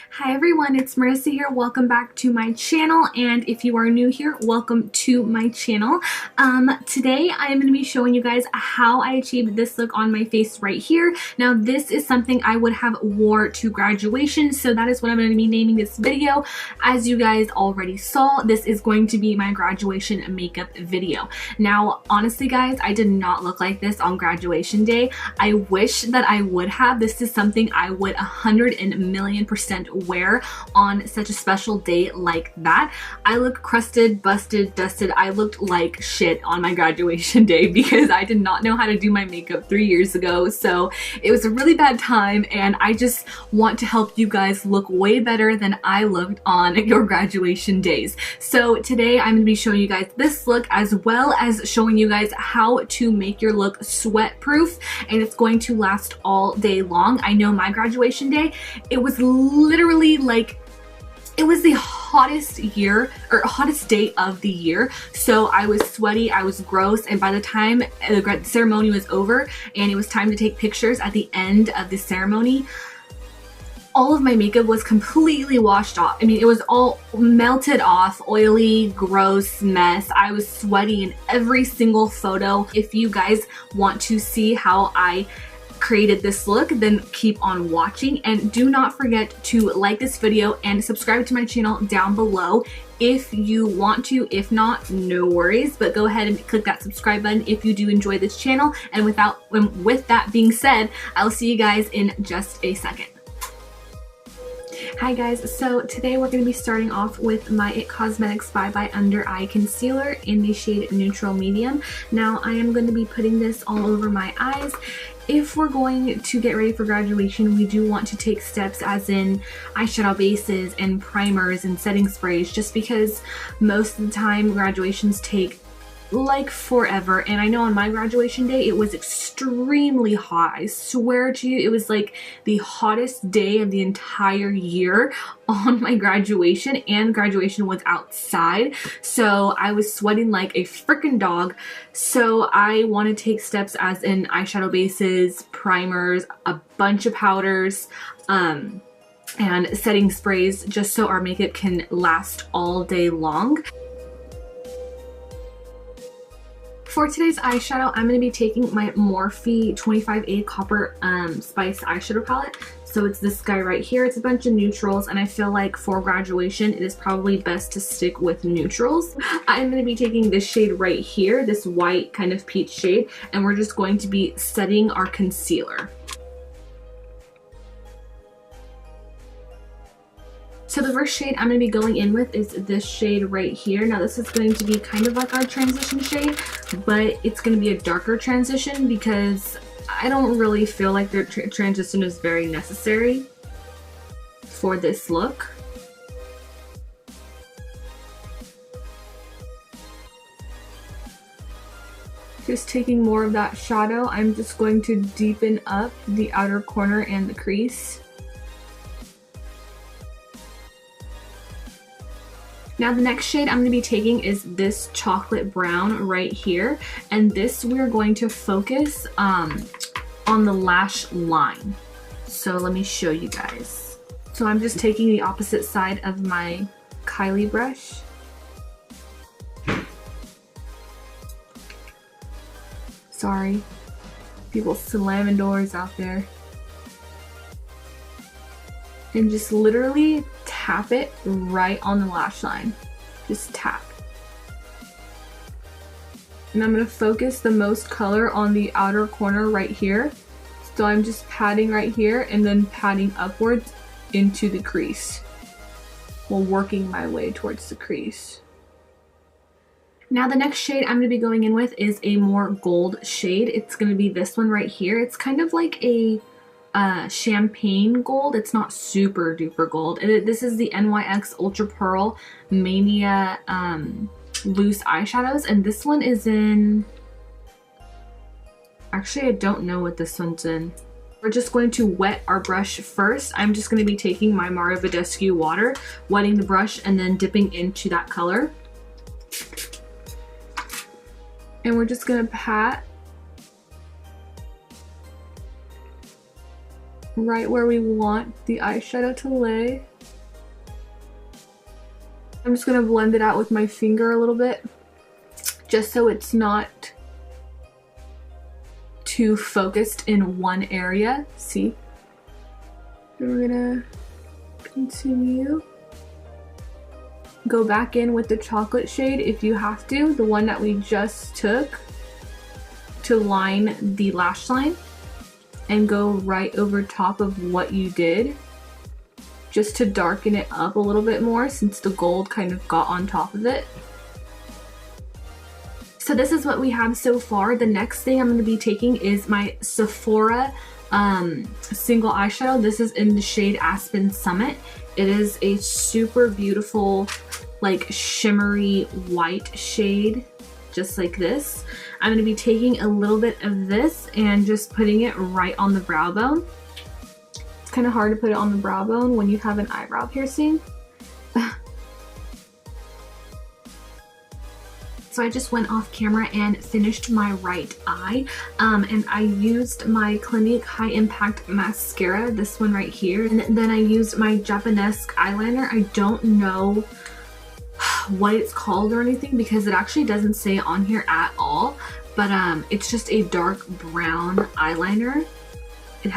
Hi everyone, it's Marissa here. Welcome back to my channel, and if you are new here, welcome to my channel. Today I am going to be showing you guys how I achieved this look on my face right here. Now this is something I would have wore to graduation, so that is what I'm going to be naming this video. As you guys already saw, this is going to be my graduation makeup video. Now honestly guys, I did not look like this on graduation day. I wish that I would have. This is something I would 100,000,000% wear on such a special day like that. I look crusted, busted, dusted. I looked like shit on my graduation day because I did not know how to do my makeup 3 years ago. So it was a really bad time, and I just want to help you guys look way better than I looked on your graduation days. So today I'm going to be showing you guys this look, as well as showing you guys how to make your look sweat proof, and it's going to last all day long. I know my graduation day, it was literally like, it was the hottest day of the year. So I was sweaty, I was gross, and by the time the ceremony was over and it was time to take pictures at the end of the ceremony, all of my makeup was completely washed off. I mean, it was all melted off, oily, gross mess. I was sweaty in every single photo. If you guys want to see how I created this look, then keep on watching, and do not forget to like this video and subscribe to my channel down below if you want to. If not, no worries, but go ahead and click that subscribe button if you do enjoy this channel. And with that being said, I'll see you guys in just a second. Hi guys, so today we're going to be starting off with my IT Cosmetics Bye Bye Under Eye Concealer in the shade Neutral Medium. Now I am going to be putting this all over my eyes. If we're going to get ready for graduation, we do want to take steps as in eyeshadow bases and primers and setting sprays, just because most of the time graduations take like forever. And I know on my graduation day it was extremely hot. I swear to you, it was like the hottest day of the entire year on my graduation, and graduation was outside, so I was sweating like a freaking dog. So I want to take steps as in eyeshadow bases, primers, a bunch of powders, and setting sprays, just so our makeup can last all day long. For today's eyeshadow, I'm going to be taking my Morphe 25A Copper Spice eyeshadow palette. So it's this guy right here. It's a bunch of neutrals, and I feel like for graduation, it is probably best to stick with neutrals. I'm going to be taking this shade right here, this white kind of peach shade, and we're just going to be setting our concealer. So the first shade I'm going to be going in with is this shade right here. Now this is going to be kind of like our transition shade, but it's going to be a darker transition because I don't really feel like the transition is very necessary for this look. Just taking more of that shadow, I'm just going to deepen up the outer corner and the crease. Now the next shade I'm going to be taking is this chocolate brown right here, and this we're going to focus on the lash line. So let me show you guys. So I'm just taking the opposite side of my Kylie brush. Sorry, people slamming doors out there. And just literally tap it right on the lash line. Just tap. And I'm going to focus the most color on the outer corner right here. So I'm just patting right here and then patting upwards into the crease while working my way towards the crease. Now the next shade I'm going to be going in with is a more gold shade. It's going to be this one right here. It's kind of like a champagne gold. It's not super duper gold. This is the NYX Ultra Pearl Mania loose eyeshadows, and this one is in, actually I don't know what this one's in. We're just going to wet our brush first. I'm just going to be taking my Mario Badescu water, wetting the brush, and then dipping into that color. And we're just going to pat right where we want the eyeshadow to lay. I'm just gonna blend it out with my finger a little bit, just so it's not too focused in one area. See? And we're gonna continue. Go back in with the chocolate shade if you have to, the one that we just took to line the lash line, and go right over top of what you did, just to darken it up a little bit more since the gold kind of got on top of it. So this is what we have so far. The next thing I'm going to be taking is my Sephora single eyeshadow. This is in the shade Aspen Summit. It is a super beautiful, like shimmery white shade, just like this. I'm going to be taking a little bit of this and just putting it right on the brow bone. It's kind of hard to put it on the brow bone when you have an eyebrow piercing. So I just went off camera and finished my right eye, and I used my Clinique High Impact Mascara, this one right here, and then I used my Japanesque eyeliner. I don't know what it's called or anything because it actually doesn't say on here at all, but it's just a dark brown eyeliner.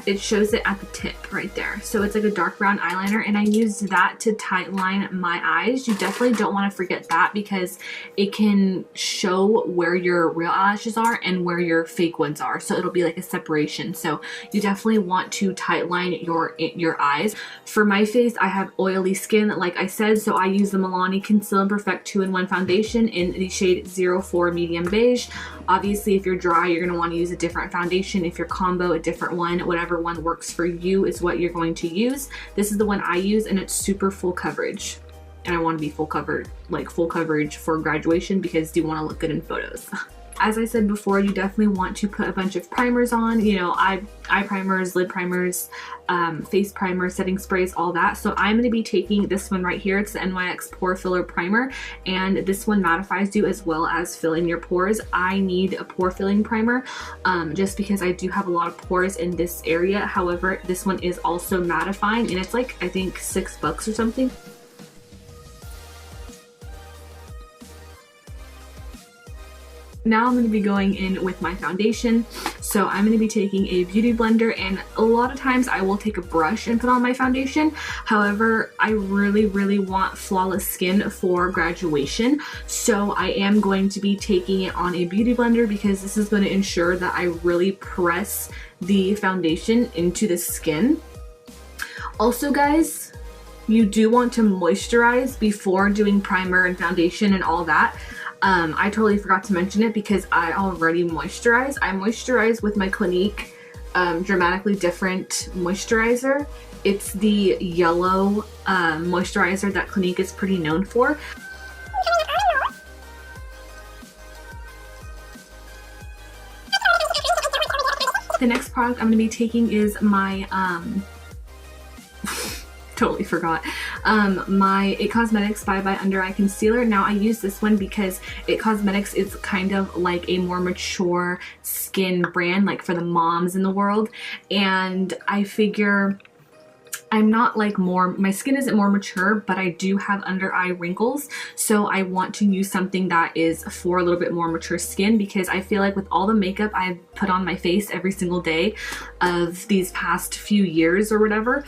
It shows it at the tip right there. So it's like a dark brown eyeliner, and I used that to tight line my eyes. You definitely don't want to forget that because it can show where your real eyelashes are and where your fake ones are. So it'll be like a separation. So you definitely want to tight line your eyes. For my face, I have oily skin, like I said, so I use the Milani Conceal and Perfect 2-in-1 foundation in the shade 04 Medium Beige. Obviously, if you're dry, you're going to want to use a different foundation. If you're combo, a different one. Whatever one works for you is what you're going to use. This is the one I use, and it's super full coverage. And I want to be full covered, like full coverage for graduation because you want to look good in photos. As I said before, you definitely want to put a bunch of primers on, you know, eye primers, lid primers, face primer, setting sprays, all that. So I'm going to be taking this one right here. It's the NYX Pore Filler Primer, and this one mattifies you as well as filling your pores. I need a pore filling primer just because I do have a lot of pores in this area. However, this one is also mattifying, and it's like, I think $6 or something. Now I'm going to be going in with my foundation. So I'm going to be taking a beauty blender, and a lot of times I will take a brush and put on my foundation. However, I really want flawless skin for graduation. So I am going to be taking it on a beauty blender because this is going to ensure that I really press the foundation into the skin. Also, guys, you do want to moisturize before doing primer and foundation and all that. I totally forgot to mention it because I already moisturize. I moisturize with my Clinique Dramatically Different moisturizer. It's the yellow moisturizer that Clinique is pretty known for. The next product I'm going to be taking is my totally forgot. My It Cosmetics Bye Bye Under Eye Concealer. Now I use this one because It Cosmetics is kind of like a more mature skin brand, like for the moms in the world. And I figure I'm not like my skin isn't more mature, but I do have under eye wrinkles. So I want to use something that is for a little bit more mature skin because I feel like with all the makeup I've put on my face every single day of these past few years or whatever,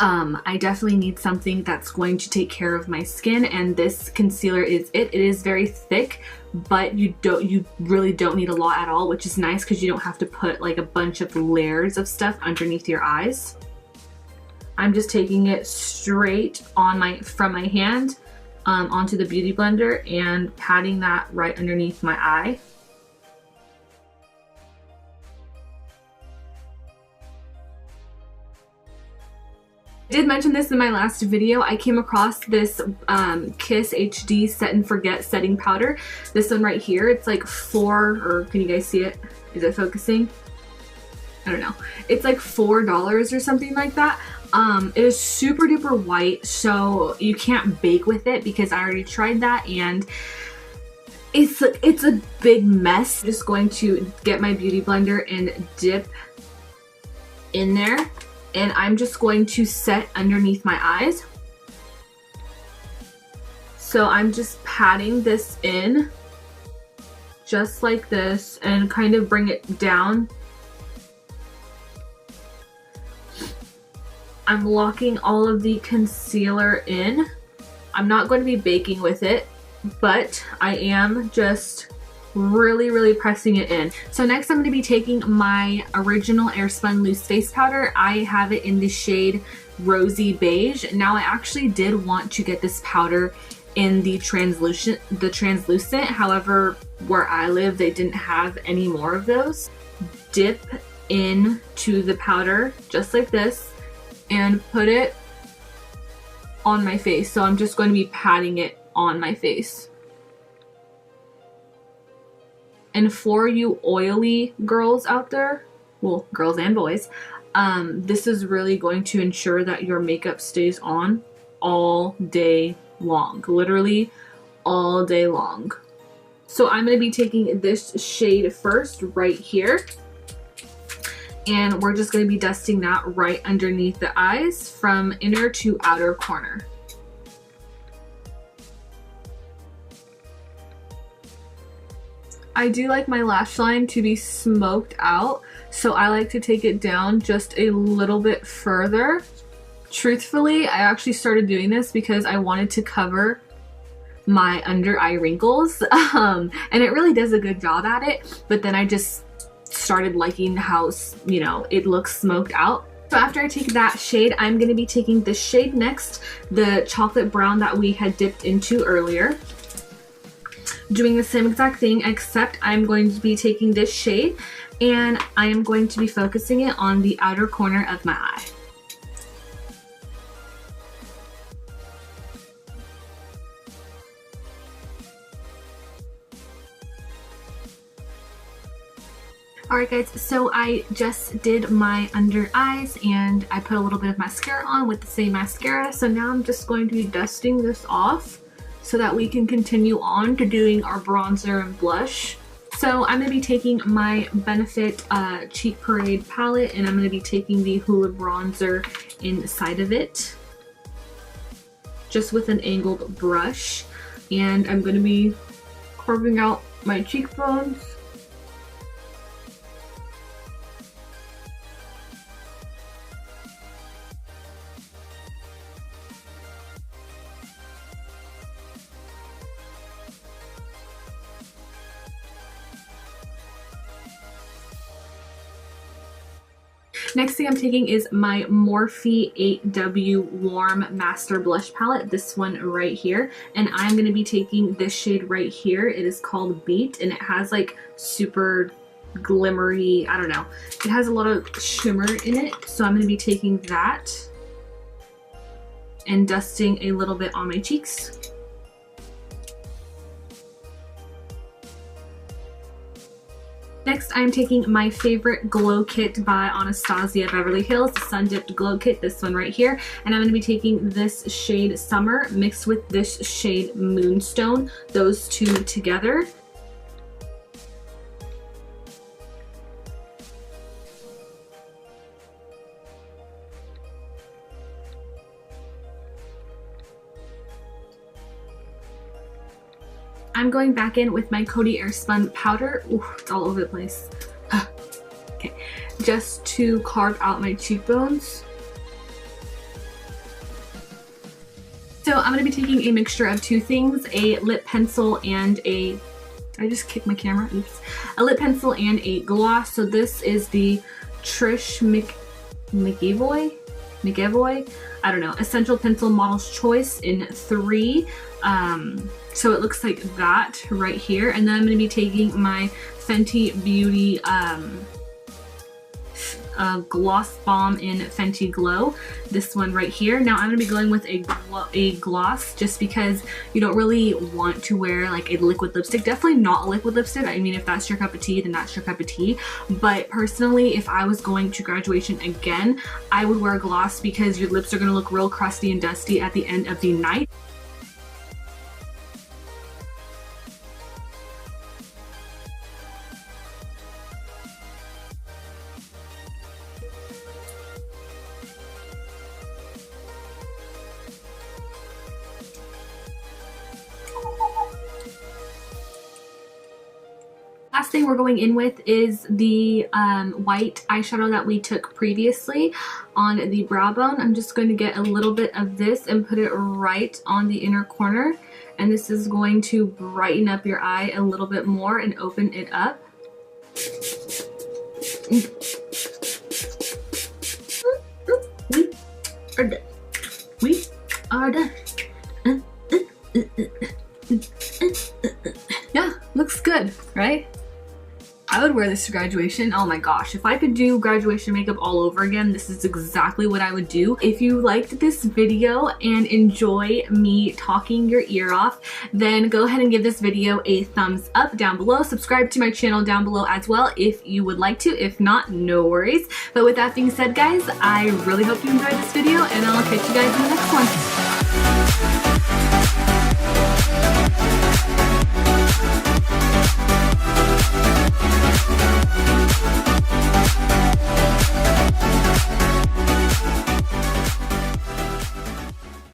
I definitely need something that's going to take care of my skin, and this concealer is it. It is very thick, but you really don't need a lot at all, which is nice because you don't have to put like a bunch of layers of stuff underneath your eyes. I'm just taking it straight on from my hand onto the beauty blender and patting that right underneath my eye. I did mention this in my last video. I came across this Kiss HD Set and Forget setting powder. This one right here. It's like or can you guys see it? Is it focusing? I don't know. It's like $4 or something like that. It is super duper white, so you can't bake with it because I already tried that and it's a big mess. I'm just going to get my beauty blender and dip in there. And I'm just going to set underneath my eyes. So I'm just patting this in just like this and kind of bring it down. I'm locking all of the concealer in. I'm not going to be baking with it, but I am just really pressing it in. So next I'm going to be taking my original Airspun loose face powder. I have it in the shade Rosy Beige. Now I actually did want to get this powder in the translucent. However, where I live, they didn't have any more of those. Dip into the powder just like this and put it on my face. So I'm just going to be patting it on my face. And for you oily girls out there, well, girls and boys, this is really going to ensure that your makeup stays on all day long, literally all day long. So I'm going to be taking this shade first right here, and we're just going to be dusting that right underneath the eyes from inner to outer corner. I do like my lash line to be smoked out, so I like to take it down just a little bit further. Truthfully, I actually started doing this because I wanted to cover my under eye wrinkles, and it really does a good job at it, but then I just started liking how, you know, it looks smoked out. So after I take that shade, I'm going to be taking this shade next, the chocolate brown that we had dipped into earlier. Doing the same exact thing, except I'm going to be taking this shade and I am going to be focusing it on the outer corner of my eye. Alright guys, so I just did my under eyes and I put a little bit of mascara on with the same mascara. So now I'm just going to be dusting this off so that we can continue on to doing our bronzer and blush. So I'm going to be taking my Benefit Cheek Parade palette and I'm going to be taking the Hoola bronzer inside of it, just with an angled brush. And I'm going to be carving out my cheekbones. Next thing I'm taking is my Morphe 8W Warm Master Blush Palette, this one right here, and I'm going to be taking this shade right here. It is called Beat, and it has like super glimmery, I don't know, it has a lot of shimmer in it, so I'm going to be taking that and dusting a little bit on my cheeks. Next, I'm taking my favorite glow kit by Anastasia Beverly Hills, the Sun Dipped Glow Kit, this one right here. And I'm going to be taking this shade Summer mixed with this shade Moonstone, those two together. I'm going back in with my Coty Airspun powder. Ooh, it's all over the place. Okay, just to carve out my cheekbones. So I'm going to be taking a mixture of two things, a lip pencil and a, I just kicked my camera, oops. A lip pencil and a gloss. So this is the Trish McEvoy, I don't know, Essential Pencil Model's Choice in 3. So it looks like that right here. And then I'm going to be taking my Fenty Beauty Gloss Bomb in Fenty Glow, this one right here. Now I'm going to be going with a gloss just because you don't really want to wear like a liquid lipstick. Definitely not a liquid lipstick. I mean, if that's your cup of tea, then that's your cup of tea. But personally, if I was going to graduation again, I would wear a gloss because your lips are going to look real crusty and dusty at the end of the night. last thing we're going in with is the white eyeshadow that we took previously on the brow bone. I'm just going to get a little bit of this and put it right on the inner corner. And this is going to brighten up your eye a little bit more and open it up. We are done. We are done. Yeah, looks good, right? I would wear this to graduation. Oh my gosh, if I could do graduation makeup all over again, this is exactly what I would do. If you liked this video and enjoy me talking your ear off, then go ahead and give this video a thumbs up down below. Subscribe to my channel down below as well if you would like to. If not, no worries. But with that being said, guys, I really hope you enjoyed this video, and I'll catch you guys in the next one.